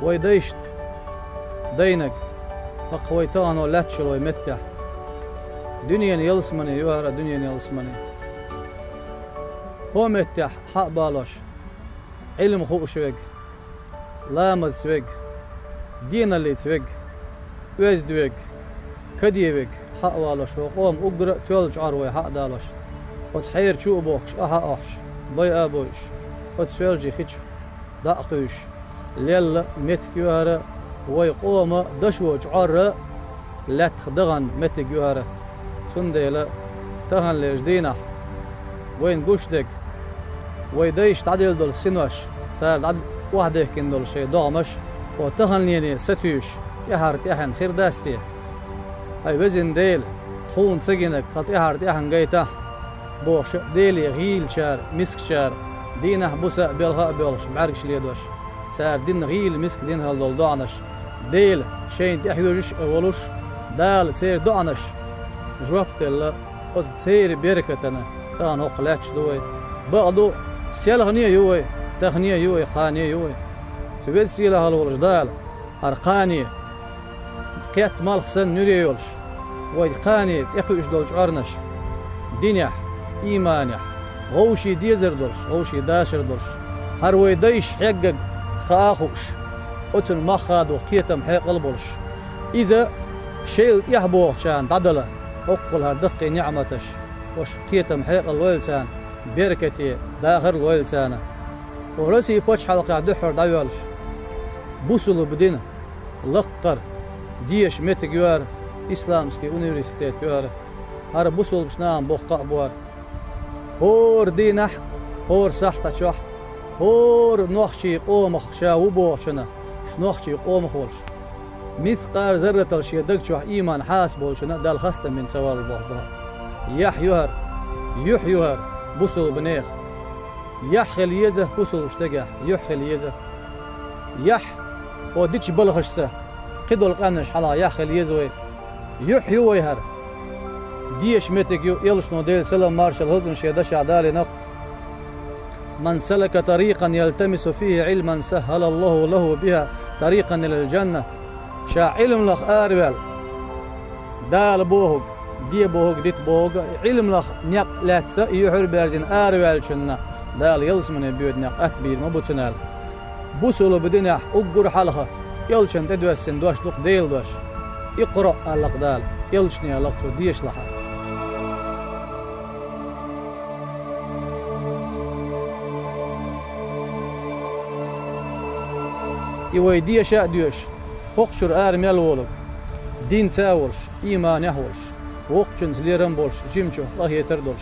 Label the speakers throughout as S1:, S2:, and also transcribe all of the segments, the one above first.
S1: ويديش دينك أقويتان ولاتشل ويمتع دنيا يلسمني يوهر دنيا يلسمني هو متع حق بالوش علم خوش ويق لامز ويق دين اللي ويق ويزد ويق كدي ويق حق بالوش وقوم أقرأ تولج عروي حق دالوش وتحير شو بوخش أحق أحش بي أبوش وتسولجي خيتش داقوش ليل متك يوهر ويقوم دشوج عر لا تخدغن متك يوهر سنديلا تهن لجدينه وين قشدك ويديش تعديل دول سنوش سال عد واحدة كن دول شيء ضامش وتهن يعني ستوش تهر تهن خير داستي هاي بزن ديل تخون سجنك قط تهر تهن جيته بوش ديل غيل شار مسك شار دينه بوسا بيلغاء بيلش بعرقش ليدوش سار دين غيل مسك دين هالدول دعنش ديل شين تحيوجش أولوش دال سير دعنش جوابت الله قد سير بركتنا تان أقلاتش دوي بعضو سيلغنية يوي تغنية يوي قانية يوي تبيت سيلة هالولش دال أرقانية قيت مال خسن نوري يولش وي قانية تقويش دولش عرنش دينيح إيمانيح غوشي ديزر دولش غوشي داشر دولش هروي ديش حقق خاخوش أتن مخاد وقيتم حق البولش إذا شيلت يحبوه كان تعدله أقلها دقي نعمتش وش قيتم حق الويلسان بركتي داخل الويلسانة ورسي بوش حلقة دحر دايولش بوصلوا بدينا لقر ديش متك يوار إسلامسكي أونيفرسيتيت يوار هر بوصل بسنام بوقع بوار هور دينح هور سحت شوح هور نوخشي قومخ شاو بوشنا شنوخشي قومخ ولش مثقال ذرة الشيء دقشوح إيمان حاسب ولشنا دال خسته من سوال البحر يح يهر يح يهر بوصل بنيخ يح اليزه بوصل اشتقح يح اليزه يح وديتش بلغشسه قدول قانش حلا يح اليزوي يح يويهر ديش متك يلش نوديل سلام مارشال هزن شيدش عدالي نق من سلك طريقا يلتمس فيه علما سهل الله له بها طريقا إلى الجنة شا علم لخ آروال دال بوهق دي بوهق ديت بوهق علم لخ نق لا تسا يحر بارزين آروال شنا دال يلس من بيود نق أتبير مبوتنال بوصلوا بدنيح أقر حلقة يلشن تدوسن دوش دوق ديل دوش اقرأ ألق دال يلشني ألق ديش لحا يويدي شاء ديوش وقشر آرميال ولو دين تاولش إيمان يحولش وقشن سليرن بولش جيمشو الله يتردولش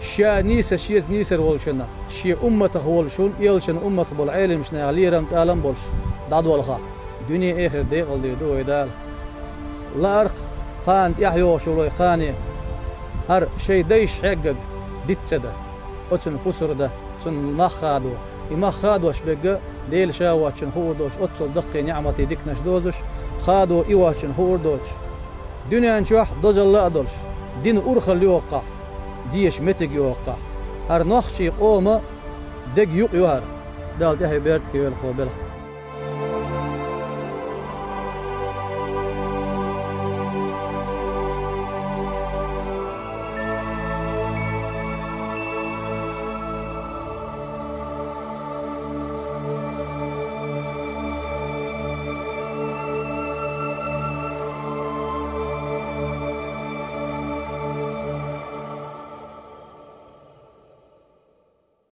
S1: شا نيسا شيت نيسر ولشنا شي أمة ولشون يلشن أمة بول عيلم مشنا غليرم تالم بولش دعد والخا دنيا آخر ديقل دي دو يدال لا أرق قانت يحيو شولوي قاني هر شي ديش حقق ديت سدا أتن فسر ده تن مخادو يمخادوش بقى ديل شاواتشن هوردوش أتصل دقي نعمتي ديكنش دوزش خادو إيواتشن هوردوش دنيا نشوح دوز الله أدولش دين أرخل يوقع ديش متك يوقع هر نخشي قومة دق يوق يوهر دال دهي بيرتكي ويلخو بلخ